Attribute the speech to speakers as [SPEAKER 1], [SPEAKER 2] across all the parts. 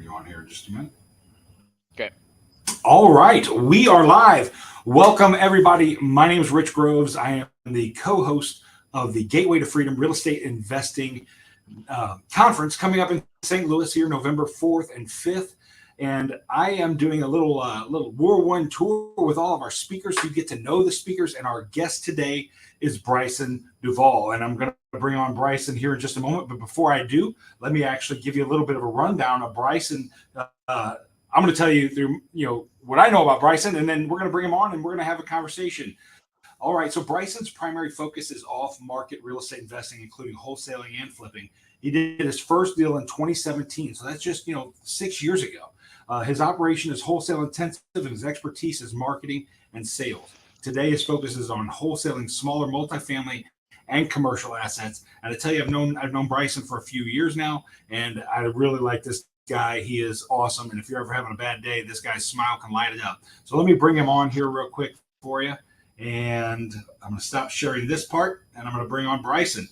[SPEAKER 1] bring you on here in just a minute.
[SPEAKER 2] Okay.
[SPEAKER 1] All right, we are live. Welcome, everybody. My name is Rich Groves. I am the co-host of the Gateway to Freedom Real Estate Investing Conference coming up in St. Louis here, November 4th and 5th. And I am doing a little whirlwind tour with all of our speakers so you get to know the speakers. And our guest today is Brysan Duvall. And I'm going to bring on Brysan here in just a moment. But before I do, let me actually give you a little bit of a rundown of Brysan. I'm going to tell you through, what I know about Brysan, and then we're going to bring him on and we're going to have a conversation. All right. So Brysan's primary focus is off-market real estate investing, including wholesaling and flipping. He did his first deal in 2017. So that's just, 6 years ago. His operation is wholesale intensive and his expertise is marketing and sales. Today, his focus is on wholesaling smaller multifamily and commercial assets. And I tell you, I've known Brysan for a few years now, and I really like this guy. He is awesome. And if you're ever having a bad day, this guy's smile can light it up. So let me bring him on here real quick for you. And I'm going to stop sharing this part, and I'm going to bring on Brysan.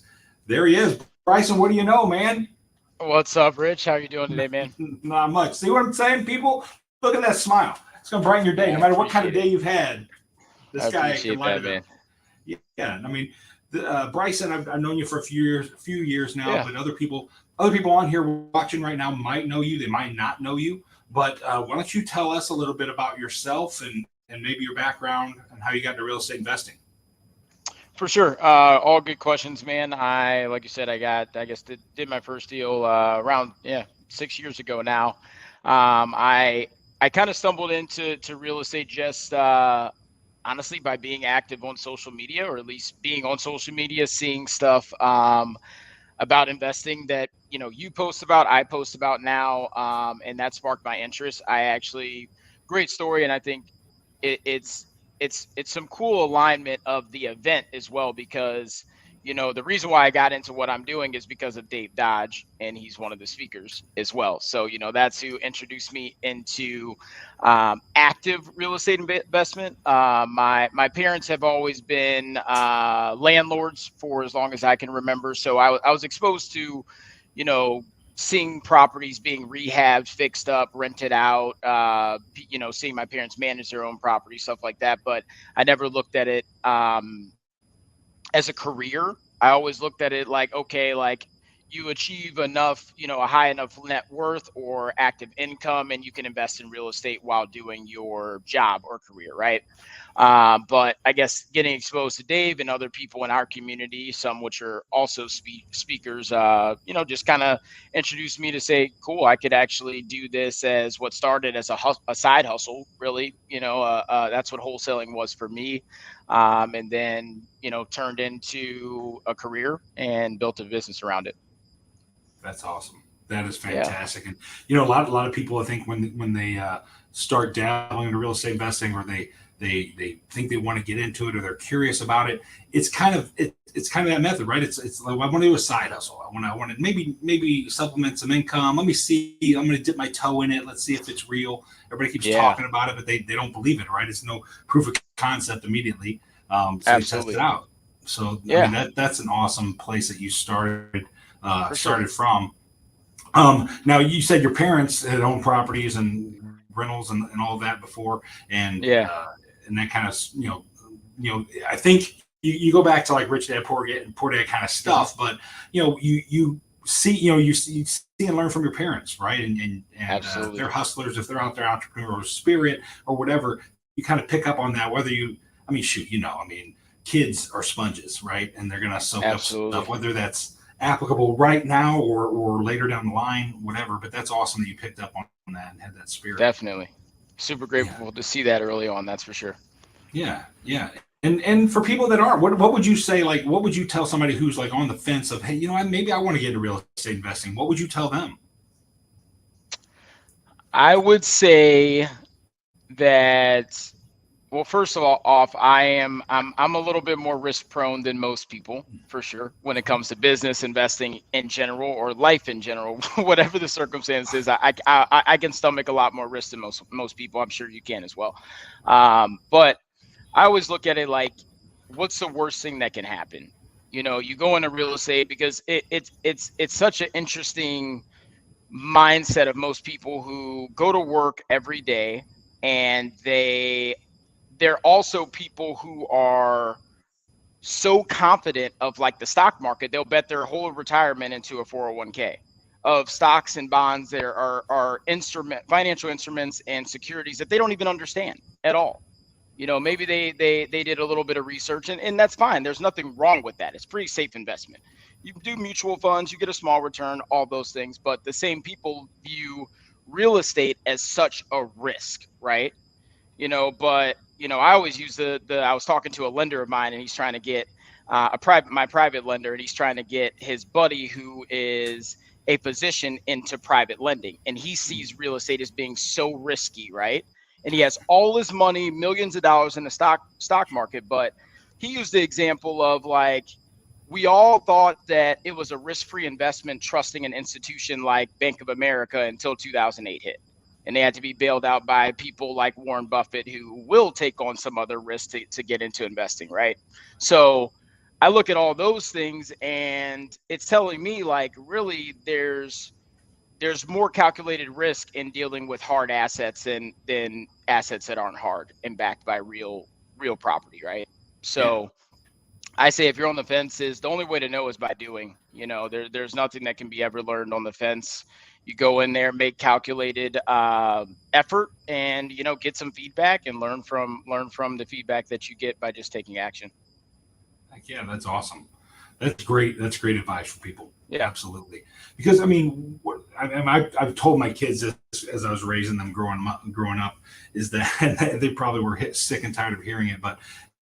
[SPEAKER 1] There he is. Brysan, what do you know, man?
[SPEAKER 2] What's up, Rich? How are you doing today, man?
[SPEAKER 1] Not much. See what I'm saying, people? Look at that smile. It's going to brighten your day, no matter what kind of day you've had. This guy can light it up. Yeah, I mean, Brysan, I've known you for a few years now, but other people on here watching right now might know you. They might not know you. But why don't you tell us a little bit about yourself and maybe your background and how you got into real estate investing?
[SPEAKER 2] For sure. All good questions, man. Like you said, did my first deal around 6 years ago now. I kind of stumbled into real estate just honestly by being active on social media, or at least being on social media, seeing stuff about investing that you post about, I post about now, and that sparked my interest. Great story, and I think it's some cool alignment of the event as well, because the reason why I got into what I'm doing is because of Dave Dodge, and he's one of the speakers as well. So that's who introduced me into active real estate investment. My parents have always been landlords for as long as I can remember, so I was exposed to seeing properties being rehabbed, fixed up, rented out, seeing my parents manage their own property, stuff like that. But I never looked at it as a career. I always looked at it like, okay, like you achieve enough, a high enough net worth or active income, and you can invest in real estate while doing your job or career, right? But I guess getting exposed to Dave and other people in our community, some which are also speakers, just kind of introduced me to say, cool, I could actually do this as what started as a side hustle, really. That's what wholesaling was for me. And then, turned into a career and built a business around it.
[SPEAKER 1] That's awesome. That is fantastic. Yeah. And a lot of people, I think, when they start dabbling into real estate investing, or they think they want to get into it, or they're curious about it, it's kind of that method, right? It's like, I want to do a side hustle. I want to maybe supplement some income. Let me see. I'm going to dip my toe in it. Let's see if it's real. Everybody keeps talking about it, but they don't believe it, right? It's no proof of concept immediately. So they test it out. So I mean, that's an awesome place that you started from. Now you said your parents had owned properties and rentals and all of that before, and that kind of I think you go back to like Rich Dad Poor Dad kind of stuff, but you see and learn from your parents, right? And if they're hustlers, if they're out there entrepreneurial spirit or whatever, you kind of pick up on that. Kids are sponges, right? And they're gonna soak up stuff, whether that's applicable right now or later down the line, whatever. But that's awesome that you picked up on that and had that spirit.
[SPEAKER 2] Definitely. Super grateful to see that early on, that's for sure.
[SPEAKER 1] Yeah. And for people that aren't, what would you say, like, what would you tell somebody who's like on the fence of, hey, maybe I want to get into real estate investing? What would you tell them?
[SPEAKER 2] I would say that, well, first of all, I'm a little bit more risk prone than most people, for sure, when it comes to business investing in general, or life in general, whatever the circumstances. I can stomach a lot more risk than most people. I'm sure you can as well. But I always look at it like, what's the worst thing that can happen? You go into real estate because it's such an interesting mindset of most people who go to work every day, and they're also people who are so confident of like the stock market, they'll bet their whole retirement into a 401k of stocks and bonds that are financial instruments and securities that they don't even understand at all. Maybe they did a little bit of research, and that's fine. There's nothing wrong with that. It's pretty safe investment. You can do mutual funds, you get a small return, all those things, but the same people view real estate as such a risk, right? But I always use I was talking to a lender of mine, and he's trying to get my private lender, and he's trying to get his buddy who is a physician into private lending, and he sees real estate as being so risky, right? And he has all his money, millions of dollars in the stock market, but he used the example of like, we all thought that it was a risk-free investment trusting an institution like Bank of America until 2008 hit. And they had to be bailed out by people like Warren Buffett, who will take on some other risk to get into investing, right? So I look at all those things, and it's telling me like really there's more calculated risk in dealing with hard assets than assets that aren't hard and backed by real property, right?
[SPEAKER 1] Yeah.
[SPEAKER 2] So I say if you're on the fences, the only way to know is by doing. There's nothing that can be ever learned on the fence. You go in there, make calculated effort, and get some feedback and learn from the feedback that you get by just taking action.
[SPEAKER 1] Heck yeah, that's awesome. That's great. That's great advice for people.
[SPEAKER 2] Yeah.
[SPEAKER 1] Absolutely. Because I mean, I've told my kids this as I was raising them growing up, is that they probably were sick and tired of hearing it, but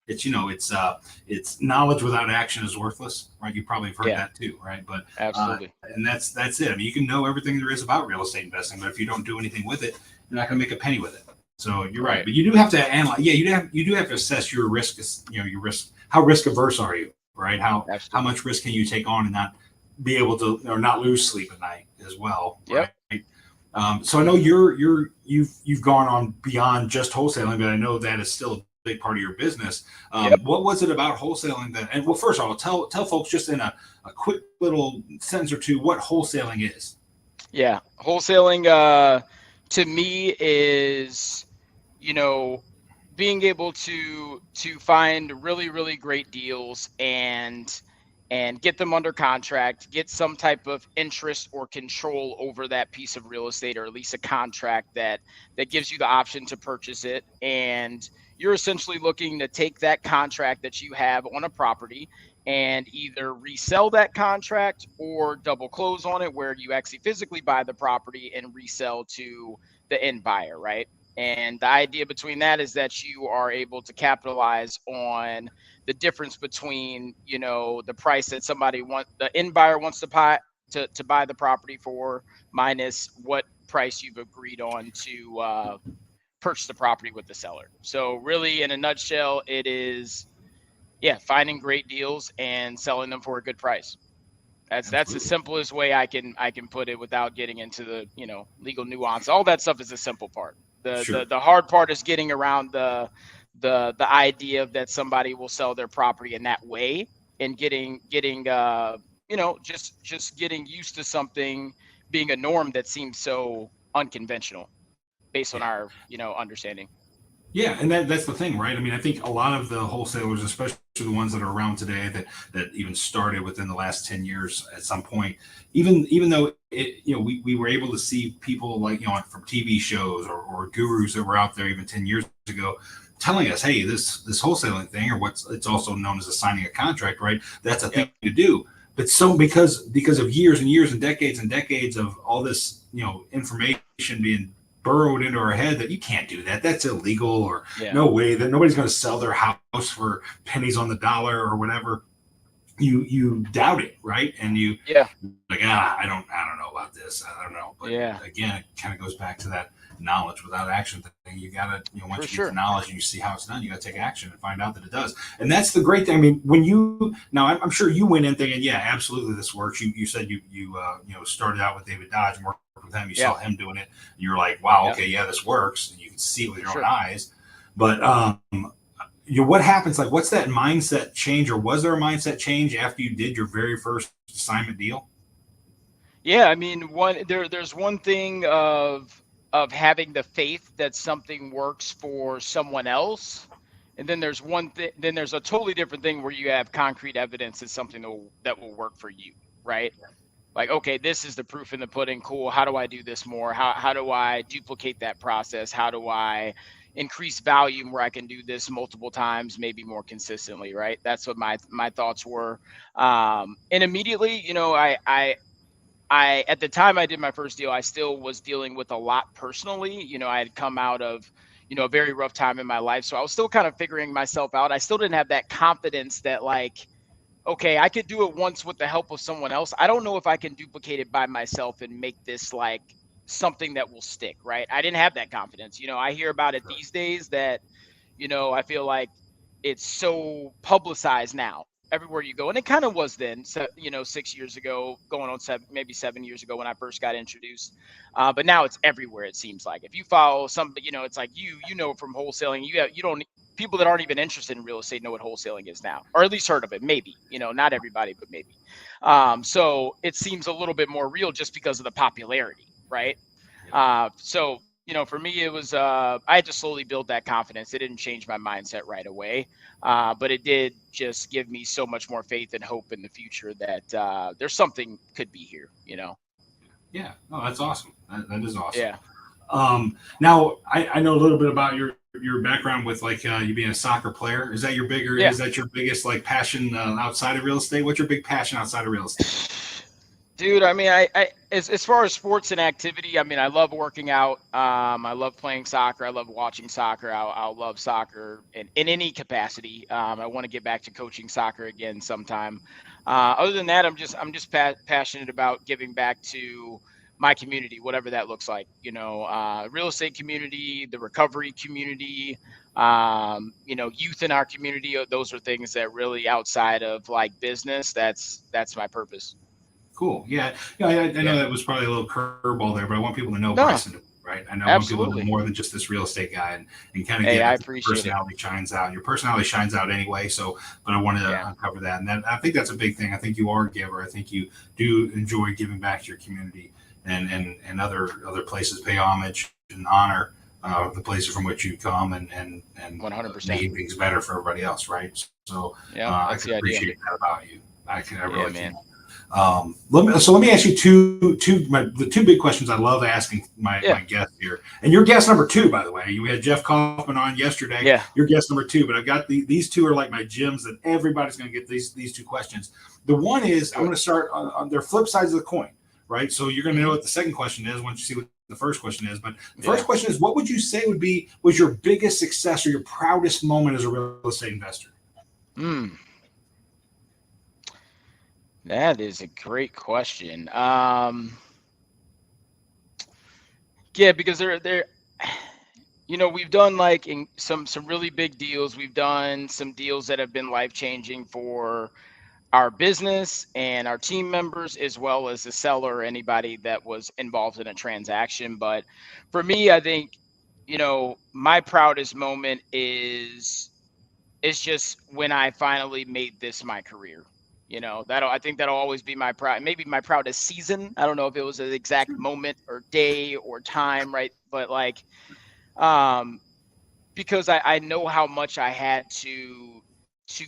[SPEAKER 1] it's knowledge without action is worthless, right? You probably have heard that too, right? But
[SPEAKER 2] absolutely,
[SPEAKER 1] and that's it. I mean, you can know everything there is about real estate investing, but if you don't do anything with it, you're not going to make a penny with it. So you're right. But you do have to analyze. Yeah, you do have to assess your risk. Your risk. How risk averse are you, right? How much risk can you take on and not be able to, or not lose sleep at night as well, right?
[SPEAKER 2] Yep.
[SPEAKER 1] So I know you've gone on beyond just wholesaling, but I know that is still a big part of your business. What was it about wholesaling that? And well, first of all, tell folks just in a quick little sentence or two what wholesaling is.
[SPEAKER 2] Yeah, wholesaling to me is being able to find really great deals and get them under contract, get some type of interest or control over that piece of real estate, or at least a contract that gives you the option to purchase it. And you're essentially looking to take that contract that you have on a property and either resell that contract or double close on it, where you actually physically buy the property and resell to the end buyer, right? And the idea between that is that you are able to capitalize on the difference between, the price that the end buyer wants to buy the property for, minus what price you've agreed on to purchase the property with the seller. So really, in a nutshell, it is, finding great deals and selling them for a good price. That's the simplest way I can put it without getting into the legal nuance. All that stuff is the simple part. The hard part is getting around the idea that somebody will sell their property in that way, and getting just getting used to something being a norm that seems so unconventional based on our understanding.
[SPEAKER 1] Yeah, and that's the thing, right? I mean, I think a lot of the wholesalers, especially the ones that are around today, that even started within the last 10 years at some point, even though we were able to see people like from TV shows or gurus that were out there even 10 years ago telling us, hey, this wholesaling thing, or it's also known as signing a contract, right? That's a thing to do. But so because of years and years and decades of all this information being burrowed into our head that you can't do that, that's illegal, or no way, that nobody's going to sell their house for pennies on the dollar or whatever, you doubt it, right? And you like, I don't know about this, I don't know. But again, it kind of goes back to that knowledge without action thing. You gotta, once you get the knowledge and you see how it's done, you gotta take action and find out that it does. And that's the great thing. I mean, when I'm sure you went in thinking, yeah, absolutely, this works. You said you started out with David Dodge and worked with him. You saw him doing it. And you were like, wow, okay, yeah, this works. And you can see it with your own eyes. But what happens? Like, what's that mindset change, or was there a mindset change after you did your very first assignment deal?
[SPEAKER 2] Yeah, I mean, there's one thing of having the faith that something works for someone else, and then there's one thing, then there's a totally different thing where you have concrete evidence that something that will work for you, right? Like, okay, this is the proof in the pudding. Cool. How do I do this more? How do I duplicate that process? How do I increase volume where I can do this multiple times, maybe more consistently, right? That's what my thoughts were. And immediately, I at the time I did my first deal, I still was dealing with a lot personally. I had come out of, a very rough time in my life. So I was still kind of figuring myself out. I still didn't have that confidence that like, okay, I could do it once with the help of someone else. I don't know if I can duplicate it by myself and make this like something that will stick, right? I didn't have that confidence. I hear about it these days that, I feel like it's so publicized now everywhere you go. And it kind of was then, so, 6 years ago, going on maybe 7 years ago when I first got introduced. But now it's everywhere. It seems like if you follow somebody, it's like from wholesaling, you don't, people that aren't even interested in real estate know what wholesaling is now, or at least heard of it. Maybe, not everybody, but maybe. So it seems a little bit more real just because of the popularity, right? So, for me, it was, I had to slowly build that confidence. It didn't change my mindset right away. But it did just give me so much more faith and hope in the future that there's something could be here.
[SPEAKER 1] Yeah, no, that's awesome. That is awesome.
[SPEAKER 2] Yeah.
[SPEAKER 1] Now I know a little bit about your background with like you being a soccer player. Is that your bigger?
[SPEAKER 2] Yeah.
[SPEAKER 1] Is that your biggest like passion outside of real estate? What's your big passion outside of real estate?
[SPEAKER 2] Dude, I mean, as far as sports and activity, I mean, I love working out. I love playing soccer. I love watching soccer. I'll love soccer in any capacity. I want to get back to coaching soccer again sometime. Other than that, I'm just passionate about giving back to my community, whatever that looks like. Real estate community, the recovery community, youth in our community. Those are things that really outside of like business. That's my purpose.
[SPEAKER 1] Cool. Yeah. Yeah. I know
[SPEAKER 2] Yeah.
[SPEAKER 1] that was probably a little curveball there, but I want people to know
[SPEAKER 2] No,
[SPEAKER 1] Bryson, right? I want people to know
[SPEAKER 2] absolutely.
[SPEAKER 1] more than just this real estate guy and kind of
[SPEAKER 2] Hey,
[SPEAKER 1] get
[SPEAKER 2] I
[SPEAKER 1] that your
[SPEAKER 2] appreciate it.
[SPEAKER 1] personality shines out. Your personality shines out anyway. So, but I want to
[SPEAKER 2] Yeah,
[SPEAKER 1] uncover that. And I think that's a big thing. I think you are a giver. I think you do enjoy giving back to your community and other places pay homage and honor the places from which you come and
[SPEAKER 2] 100%.
[SPEAKER 1] making things better for everybody else, right? So
[SPEAKER 2] Yeah,
[SPEAKER 1] I
[SPEAKER 2] that's
[SPEAKER 1] can
[SPEAKER 2] the idea.
[SPEAKER 1] appreciate that about you. I
[SPEAKER 2] Yeah,
[SPEAKER 1] really can.
[SPEAKER 2] man.
[SPEAKER 1] Let me ask you the two big questions I love asking my
[SPEAKER 2] Yeah,
[SPEAKER 1] guests here, and your guest number two, by the way. You had Jeff Kaufman on yesterday.
[SPEAKER 2] yeah,
[SPEAKER 1] Your guest number two, but I've got these two are like my gems that everybody's going to get these two questions. The one is I'm
[SPEAKER 2] do
[SPEAKER 1] going
[SPEAKER 2] it.
[SPEAKER 1] to start on their flip sides of the coin, right? So you're going to know
[SPEAKER 2] Hmm.
[SPEAKER 1] what the second question is once you see what the first question is. But the first
[SPEAKER 2] Yeah.
[SPEAKER 1] question is, what would you say was your biggest success or your proudest moment as a real estate investor?
[SPEAKER 2] Mm, that is a great question. Yeah, because we've done like in some really big deals. We've done some deals that have been life changing for our business and our team members, as well as the seller or anybody that was involved in a transaction. But for me, I think, my proudest moment is just when I finally made this my career. I think that'll always be my proud, maybe my proudest season. I don't know if it was an exact moment or day or time, right? But like, um, because I know how much I had to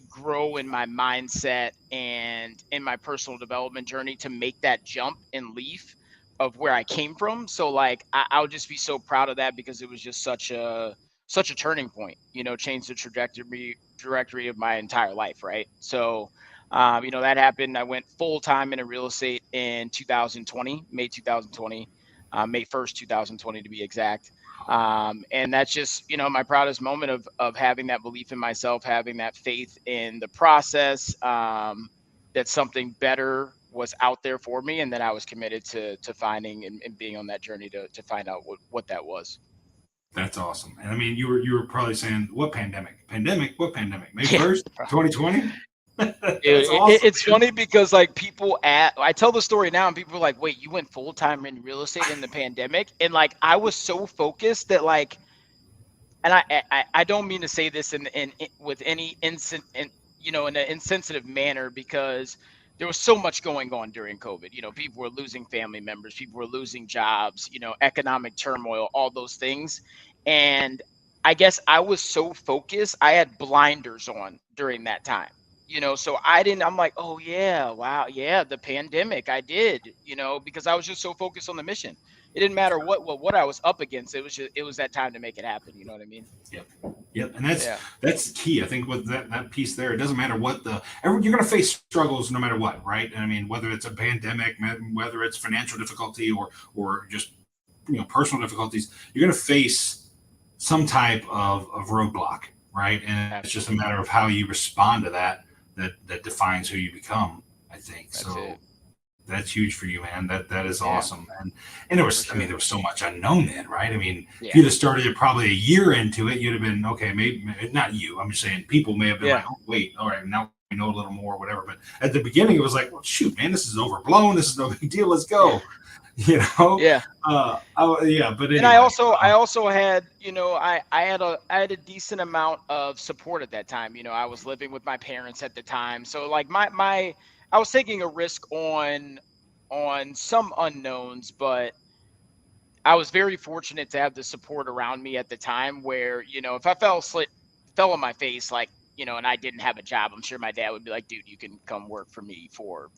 [SPEAKER 2] grow in my mindset and in my personal development journey to make that jump and leap of where I came from. So like I'll just be so proud of that because it was just such a turning point, changed the trajectory of my entire life, right? So that happened. I went full time into real estate in 2020, May 2020, May 1st, 2020 to be exact. And that's just, my proudest moment of having that belief in myself, having that faith in the process, that something better was out there for me, and that I was committed to finding and being on that journey to find out what that was.
[SPEAKER 1] That's awesome. And I mean, you were probably saying, what pandemic? Pandemic? What pandemic? May
[SPEAKER 2] Yeah.
[SPEAKER 1] 1st, 2020?
[SPEAKER 2] Dude,
[SPEAKER 1] That's awesome,
[SPEAKER 2] it's
[SPEAKER 1] man.
[SPEAKER 2] funny because like I tell the story now and people are like, wait, you went full time in real estate in the pandemic? And like, I was so focused that like, and I don't mean to say this in with any in an insensitive manner, because there was so much going on during COVID. People were losing family members, people were losing jobs, economic turmoil, all those things. And I guess I was so focused, I had blinders on during that time. So I'm like, oh yeah, wow, yeah, the pandemic, I did, because I was just so focused on the mission. It didn't matter what I was up against. It was that time to make it happen. You know what I mean?
[SPEAKER 1] Yep. Yep. And
[SPEAKER 2] Yeah.
[SPEAKER 1] that's key. I think with that piece there, it doesn't matter what you're going to face struggles no matter what, right? And I mean, whether it's a pandemic, whether it's financial difficulty or just personal difficulties, you're going to face some type of roadblock, right? And it's just a
[SPEAKER 2] Absolutely.
[SPEAKER 1] matter of how you respond to that defines who you become, I think.
[SPEAKER 2] That's
[SPEAKER 1] So
[SPEAKER 2] it.
[SPEAKER 1] that's huge for you, man. That is
[SPEAKER 2] Yeah,
[SPEAKER 1] awesome. And there
[SPEAKER 2] for
[SPEAKER 1] was, I mean,
[SPEAKER 2] sure.
[SPEAKER 1] there was so much unknown then, right? I mean, if
[SPEAKER 2] Yeah.
[SPEAKER 1] you'd have started it probably a year into it, you'd have been okay. Maybe not you. I'm just saying people may have been
[SPEAKER 2] Yeah.
[SPEAKER 1] like, oh, wait, all right, now we know a little more, whatever. But at the beginning, it was like, well, shoot, man, this is overblown. This is no big deal. Let's
[SPEAKER 2] Yeah.
[SPEAKER 1] go. You know,
[SPEAKER 2] Yeah.
[SPEAKER 1] yeah. But
[SPEAKER 2] And I
[SPEAKER 1] anyway,
[SPEAKER 2] also I also had, I had a decent amount of support at that time. I was living with my parents at the time. So like my I was taking a risk on some unknowns, but I was very fortunate to have the support around me at the time where, if I fell on my face, like, and I didn't have a job, I'm sure my dad would be like, dude, you can come work for me for,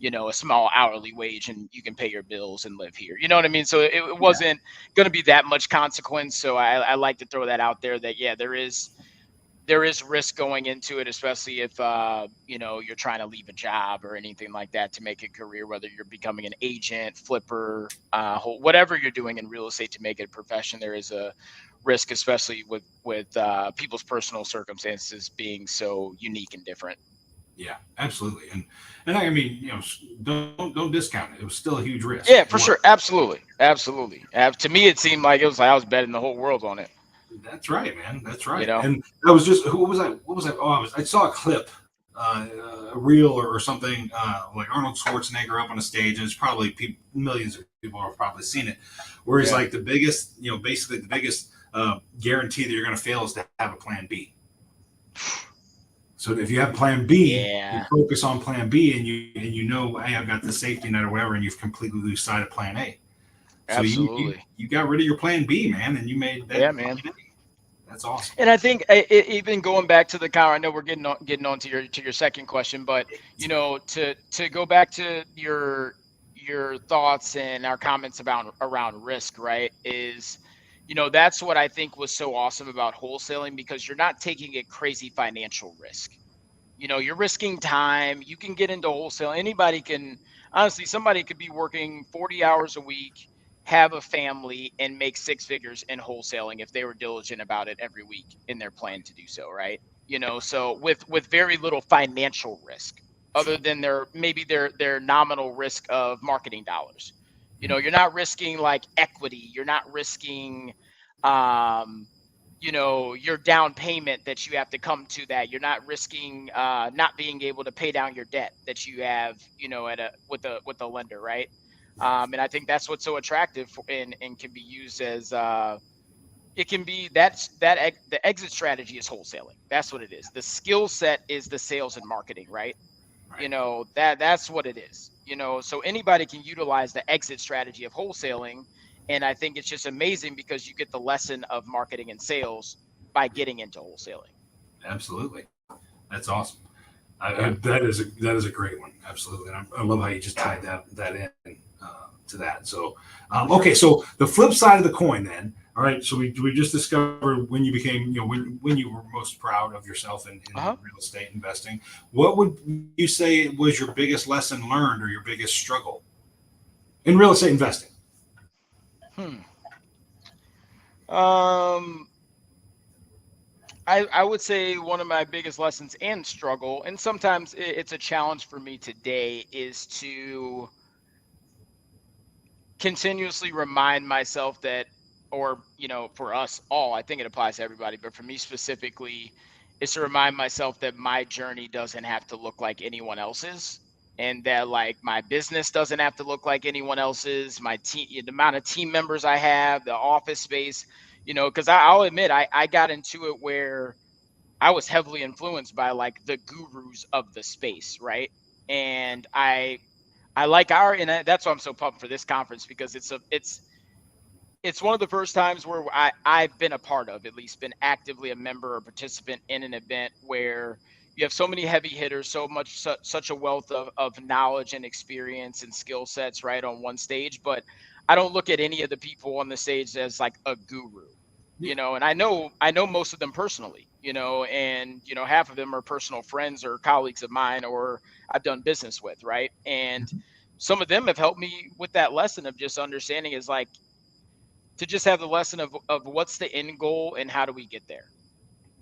[SPEAKER 2] a small hourly wage and you can pay your bills and live here. You know what I mean? So it
[SPEAKER 1] yeah,
[SPEAKER 2] wasn't going to be that much consequence. So I like to throw that out there that, yeah, there is risk going into it, especially if you're trying to leave a job or anything like that to make a career, whether you're becoming an agent, flipper, whatever you're doing in real estate to make it a profession. There is a risk, especially with people's personal circumstances being so unique and different.
[SPEAKER 1] yeah, absolutely. And I mean, don't discount it. It was still a huge risk.
[SPEAKER 2] Yeah,
[SPEAKER 1] It
[SPEAKER 2] for
[SPEAKER 1] was.
[SPEAKER 2] sure. Absolutely. Absolutely. To me, it seemed like it was like I was betting the whole world on it,
[SPEAKER 1] That's right, man. That's
[SPEAKER 2] you
[SPEAKER 1] right.
[SPEAKER 2] know?
[SPEAKER 1] And I was just who was I? What was I? Oh, I saw a clip, a reel or something like Arnold Schwarzenegger up on a stage, and it's probably millions of people have probably seen it, where he's
[SPEAKER 2] Yeah.
[SPEAKER 1] like the biggest, basically the biggest guarantee that you're going to fail is to have a plan B. So if you have plan B, you
[SPEAKER 2] Yeah.
[SPEAKER 1] focus on plan B, and you know, hey, I've got the safety net or whatever, and you've completely lose sight of plan A. So
[SPEAKER 2] Absolutely.
[SPEAKER 1] you got rid of your plan B, man, and you made that
[SPEAKER 2] Yeah,
[SPEAKER 1] plan
[SPEAKER 2] man.
[SPEAKER 1] A. That's awesome.
[SPEAKER 2] And I think even going back to the car, I know we're getting on to your second question, but to go back to your thoughts and our comments about around risk, right? Is that's what I think was so awesome about wholesaling because you're not taking a crazy financial risk. You're risking time. You can get into wholesale. Anybody can, honestly, somebody could be working 40 hours a week, have a family, and make six figures in wholesaling if they were diligent about it every week in their plan to do so, right? So with very little financial risk, other than their nominal risk of marketing dollars. You're not risking like equity. You're not risking um your down payment that you have to come to that you're not risking not being able to pay down your debt that you have at a with a lender, right? And I think that's what's so attractive and can be used as it can be the exit strategy is wholesaling. That's what it is. The skill set is the sales and marketing, right?
[SPEAKER 1] Right.
[SPEAKER 2] That's what it is. So anybody can utilize the exit strategy of wholesaling, and I think it's just amazing because you get the lesson of marketing and sales by getting into wholesaling.
[SPEAKER 1] Absolutely. That's awesome.
[SPEAKER 2] Yeah.
[SPEAKER 1] That is a great one. Absolutely. And I love how you just tied that in to that. So,
[SPEAKER 2] For
[SPEAKER 1] okay.
[SPEAKER 2] sure.
[SPEAKER 1] So the flip side of the coin then, all right. So we just discovered when you became, when you were most proud of yourself in
[SPEAKER 2] Uh-huh.
[SPEAKER 1] real estate investing. What would you say was your biggest lesson learned or your biggest struggle in real estate investing?
[SPEAKER 2] Hmm. Um, I would say one of my biggest lessons and struggle, and sometimes it's a challenge for me today, is to continuously remind myself that, or for us all, I think it applies to everybody, but for me specifically, is to remind myself that my journey doesn't have to look like anyone else's, and that like my business doesn't have to look like anyone else's, my team, the amount of team members I have, the office space, because I'll admit I got into it where I was heavily influenced by like the gurus of the space, right? And I like that's why I'm so pumped for this conference, because it's one of the first times where I've been a part of, at least been actively a member or participant in an event where you have so many heavy hitters, such a wealth of knowledge and experience and skill sets right on one stage. But I don't look at any of the people on the stage as like a guru, and I know most of them personally, and half of them are personal friends or colleagues of mine, or I've done business with, right? And some of them have helped me with that lesson of just understanding, is like, to just have the lesson of what's the end goal and how do we get there.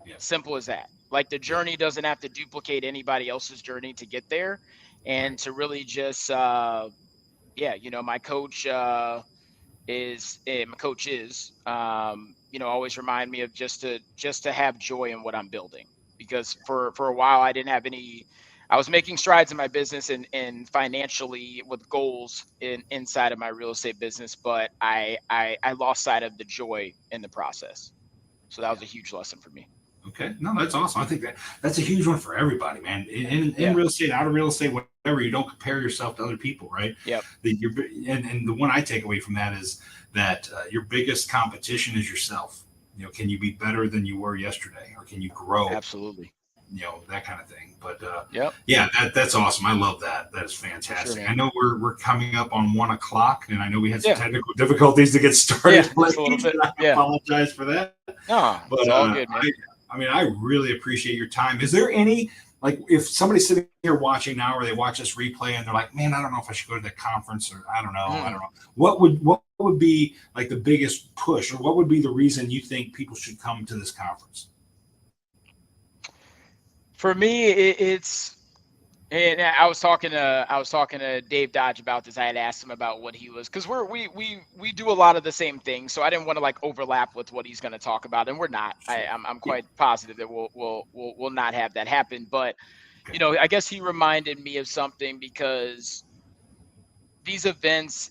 [SPEAKER 1] Yeah.
[SPEAKER 2] Simple as that. Like, the
[SPEAKER 1] Yeah.
[SPEAKER 2] journey doesn't have to duplicate anybody else's journey to get there. And
[SPEAKER 1] Right.
[SPEAKER 2] to really just my coach always remind me of just to have joy in what I'm building. Because for a while I was making strides in my business and financially with goals inside of my real estate business, but I lost sight of the joy in the process. So that
[SPEAKER 1] Yeah.
[SPEAKER 2] was a huge lesson for me.
[SPEAKER 1] Okay. No, that's awesome. I think that's a huge one for everybody, man. In
[SPEAKER 2] Yeah.
[SPEAKER 1] real estate, out of real estate, whatever, you don't compare yourself to other people, right?
[SPEAKER 2] Yep.
[SPEAKER 1] And the one I take away from that is that your biggest competition is yourself. Can you be better than you were yesterday, or can you grow?
[SPEAKER 2] Absolutely.
[SPEAKER 1] That kind of thing. But
[SPEAKER 2] Yep.
[SPEAKER 1] yeah, that's awesome. I love that. That is
[SPEAKER 2] For sure,
[SPEAKER 1] fantastic. I
[SPEAKER 2] man.
[SPEAKER 1] know we're coming up on 1 o'clock, and I know we had some
[SPEAKER 2] Yeah.
[SPEAKER 1] technical difficulties to get
[SPEAKER 2] Yeah.
[SPEAKER 1] started late.
[SPEAKER 2] Just a little bit.
[SPEAKER 1] And I
[SPEAKER 2] Yeah.
[SPEAKER 1] apologize for that.
[SPEAKER 2] No,
[SPEAKER 1] But
[SPEAKER 2] it's all good, man.
[SPEAKER 1] I mean, I really appreciate your time. Is there any, like, if somebody's sitting here watching now, or they watch this replay and they're like, man, I don't know if I should go to the conference, or I don't know. What would be like the biggest push, or what would be the reason you think people should come to this conference?
[SPEAKER 2] For me, it's and I was talking to Dave Dodge about this. I had asked him about what he was, because we do a lot of the same things, so I didn't want to like overlap with what he's going to talk about, and we're not.
[SPEAKER 1] Sure.
[SPEAKER 2] I'm
[SPEAKER 1] Yeah.
[SPEAKER 2] quite positive that we'll not have that happen. But
[SPEAKER 1] Okay.
[SPEAKER 2] I guess he reminded me of something, because these events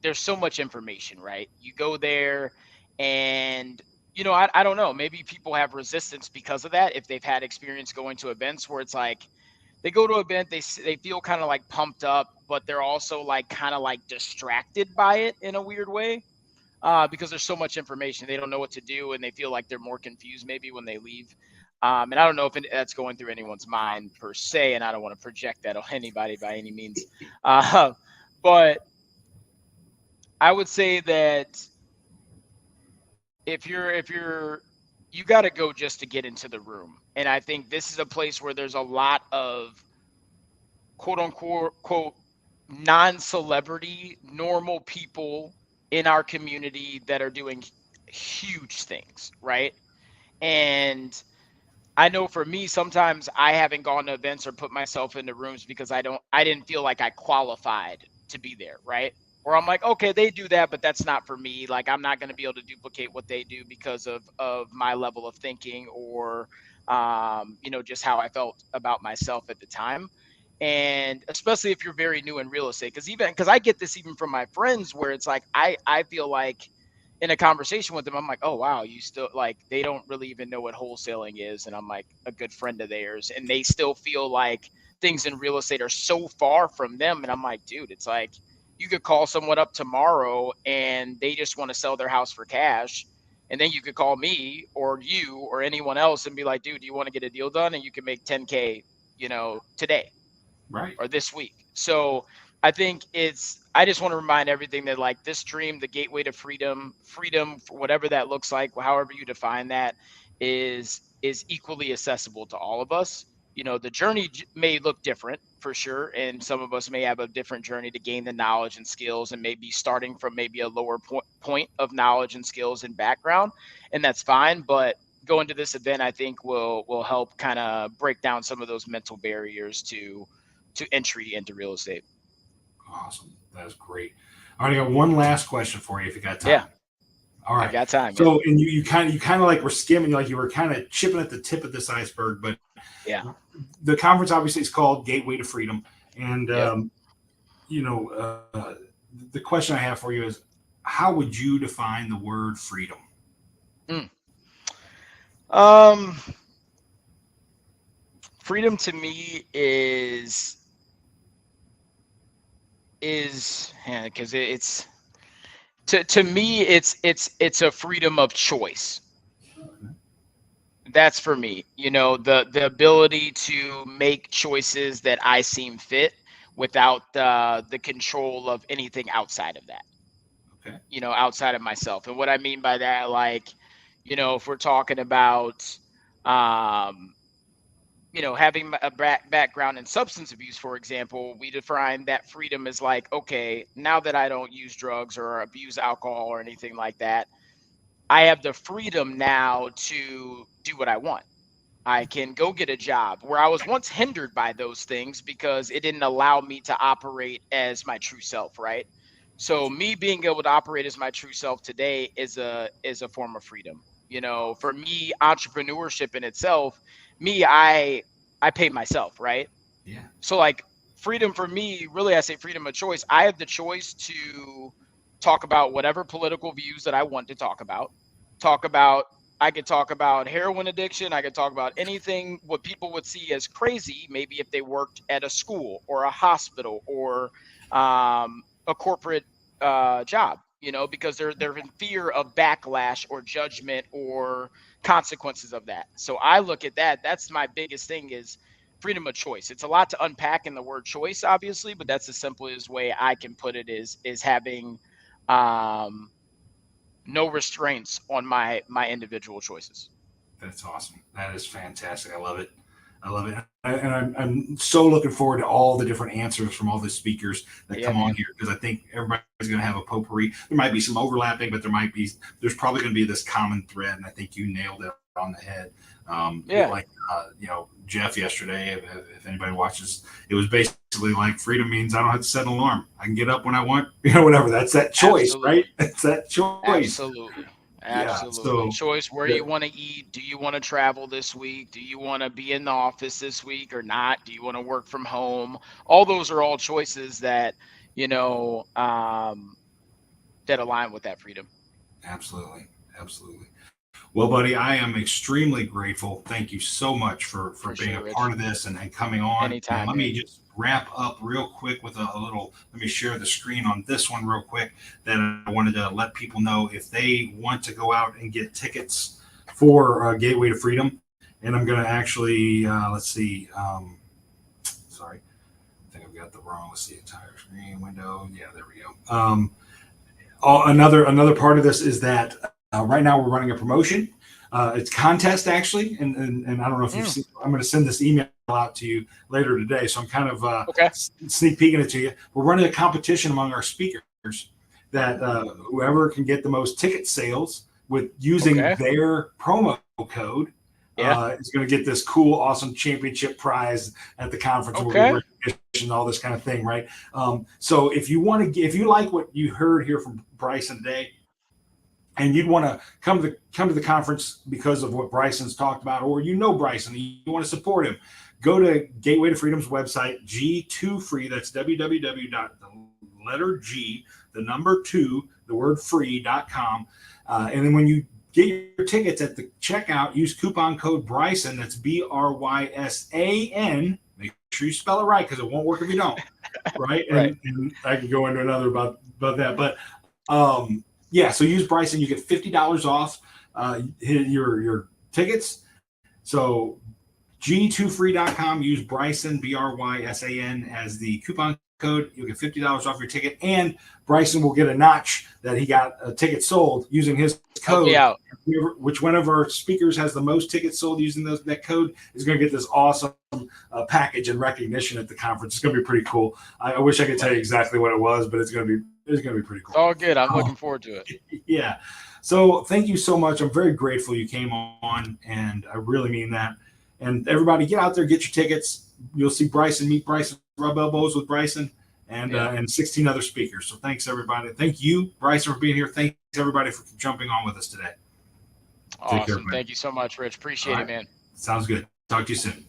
[SPEAKER 2] there's so much information, right? You go there, and I don't know, maybe people have resistance because of that, if they've had experience going to events where it's like they go to an event, they feel kind of like pumped up, but they're also like kind of like distracted by it in a weird way, because there's so much information. They don't know what to do, and they feel like they're more confused maybe when they leave. And I don't know if that's going through anyone's mind per se, and I don't want to project that on anybody by any means. Uh, but I would say that if you're you got to go just to get into the room. And I think this is a place where there's a lot of quote unquote quote non-celebrity normal people in our community that are doing huge things, right? And I know for me, sometimes I haven't gone to events or put myself into rooms because I didn't feel like I qualified to be there, right? Or I'm like, okay, they do that, but that's not for me. Like, I'm not going to be able to duplicate what they do because of my level of thinking, or just how I felt about myself at the time. And especially if you're very new in real estate, because I get this even from my friends, where it's like I feel like in a conversation with them, I'm like, oh wow, you still, like, they don't really even know what wholesaling is, and I'm like a good friend of theirs, and they still feel like things in real estate are so far from them, and I'm like, dude, it's like you could call someone up tomorrow and they just want to sell their house for cash, and then you could call me or you or anyone else and be like, dude, do you want to get a deal done, and you can make 10K, today
[SPEAKER 1] Right.
[SPEAKER 2] or this week. So I think I just want to remind everything that, like, this dream, the gateway to freedom, whatever that looks like, however you define that, is equally accessible to all of us. The journey may look different for sure, and some of us may have a different journey to gain the knowledge and skills, and maybe starting from maybe a lower point of knowledge and skills and background, and that's fine. But going to this event, I think will help kind of break down some of those mental barriers to entry into real estate.
[SPEAKER 1] Awesome. That's great. All right, I got one last question for you if you got
[SPEAKER 2] Yeah,
[SPEAKER 1] time. All
[SPEAKER 2] I
[SPEAKER 1] right.
[SPEAKER 2] got time, man.
[SPEAKER 1] So, and you kind of like were skimming, like you were kind of chipping at the tip of this iceberg, but
[SPEAKER 2] Yeah.
[SPEAKER 1] the conference obviously is called Gateway to Freedom, and
[SPEAKER 2] Yep.
[SPEAKER 1] you know, the question I have for you is, how would you define the word freedom?
[SPEAKER 2] Mm. Um, freedom to me is because it's to me it's a freedom of choice. That's for me, the ability to make choices that I seem fit without the control of anything outside of that,
[SPEAKER 1] Okay.
[SPEAKER 2] outside of myself. And what I mean by that, like, if we're talking about, um, having a background in substance abuse, for example, we define that freedom as like, okay, now that I don't use drugs or abuse alcohol or anything like that, I have the freedom now to do what I want. I can go get a job where I was once hindered by those things because it didn't allow me to operate as my true self, right? So me being able to operate as my true self today is a form of freedom. For me, entrepreneurship in itself, I pay myself, right?
[SPEAKER 1] Yeah.
[SPEAKER 2] So like freedom for me, really I say freedom of choice. I have the choice to talk about whatever political views that I want to talk about. Talk about I could talk about heroin addiction. I could talk about anything what people would see as crazy, maybe if they worked at a school or a hospital or a corporate job, because they're in fear of backlash or judgment or consequences of that. So I look at that. That's my biggest thing is freedom of choice. It's a lot to unpack in the word choice, obviously, but that's the simplest way I can put it is having um, no restraints on my individual choices.
[SPEAKER 1] That's awesome. That is fantastic. I love it. I love it. And I'm so looking forward to all the different answers from all the speakers that
[SPEAKER 2] Yeah,
[SPEAKER 1] come on
[SPEAKER 2] man.
[SPEAKER 1] here because I think everybody's going to have a potpourri. There might be some overlapping, but there's probably going to be this common thread. And I think you nailed it on the head.
[SPEAKER 2] Yeah,
[SPEAKER 1] Like, Jeff yesterday, if anybody watches, it was basically like freedom means I don't have to set an alarm. I can get up when I want, whatever. That's that choice, right?
[SPEAKER 2] absolutely.
[SPEAKER 1] It's that choice.
[SPEAKER 2] Absolutely.
[SPEAKER 1] Yeah.
[SPEAKER 2] Absolutely.
[SPEAKER 1] So,
[SPEAKER 2] Choice where
[SPEAKER 1] yeah,
[SPEAKER 2] you want to eat. Do you want to travel this week? Do you want to be in the office this week or not? Do you want to work from home? All those are all choices that, you know, um, that align with that freedom.
[SPEAKER 1] absolutely. Absolutely. Well, buddy, I am extremely grateful. Thank you so much for
[SPEAKER 2] For
[SPEAKER 1] being
[SPEAKER 2] sure,
[SPEAKER 1] a part
[SPEAKER 2] Rich.
[SPEAKER 1] of this and coming on. And
[SPEAKER 2] Anytime,
[SPEAKER 1] let me
[SPEAKER 2] man.
[SPEAKER 1] just wrap up real quick with a little. Let me share the screen on this one real quick. That I wanted to let people know if they want to go out and get tickets for Gateway to Freedom. And I'm going to actually let's see. Sorry, I think I've got the wrong. Let's see, entire screen window. Yeah, there we go. Another part of this is that right now we're running a promotion. It's contest actually, and I don't know if you've
[SPEAKER 2] Mm,
[SPEAKER 1] seen. I'm going to send this email out to you later today, so I'm kind of
[SPEAKER 2] okay.
[SPEAKER 1] sneak peeking it to you. We're running a competition among our speakers that whoever can get the most ticket sales with using
[SPEAKER 2] Okay.
[SPEAKER 1] their promo code
[SPEAKER 2] Yeah.
[SPEAKER 1] is going to get this cool, awesome championship prize at the conference. And we'll give
[SPEAKER 2] Okay.
[SPEAKER 1] recognition, all this kind of thing, right? So if you want to, if you like what you heard here from Brysan today, and you'd want to come to the conference because of what Brysan's talked about, or Brysan, you want to support him, go to Gateway to Freedom's website, G2Free. That's www. The letter G, the number two, the word free.com. And then when you get your tickets at the checkout, use coupon code Brysan. That's Brysan. Make sure you spell it right because it won't work if you don't. Right.
[SPEAKER 2] Right.
[SPEAKER 1] And I can go into another about that. But yeah, so use Brysan. You get $50 off your tickets. So G2free.com, use Brysan, Brysan, as the coupon code. You'll get $50 off your ticket. And Brysan will get a notch that he got a ticket sold using his
[SPEAKER 2] Help me
[SPEAKER 1] code,
[SPEAKER 2] out.
[SPEAKER 1] which one of our speakers has the most tickets sold using that code is going to get this awesome package and recognition at the conference. It's going to be pretty cool. I wish I could tell you exactly what it was, but it's going to be pretty
[SPEAKER 2] It's
[SPEAKER 1] cool.
[SPEAKER 2] all good. I'm looking forward to it.
[SPEAKER 1] Yeah. So thank you so much. I'm very grateful you came on, and I really mean that. And everybody, get out there, get your tickets. You'll see Brysan, meet Brysan, rub elbows with Brysan, and 16 other speakers. So thanks everybody. Thank you, Brysan, for being here. Thanks everybody for jumping on with us today. Take care,
[SPEAKER 2] Awesome.
[SPEAKER 1] buddy.
[SPEAKER 2] Thank you so much, Rich.
[SPEAKER 1] All
[SPEAKER 2] Appreciate it,
[SPEAKER 1] right.
[SPEAKER 2] man.
[SPEAKER 1] Sounds good. Talk to you soon.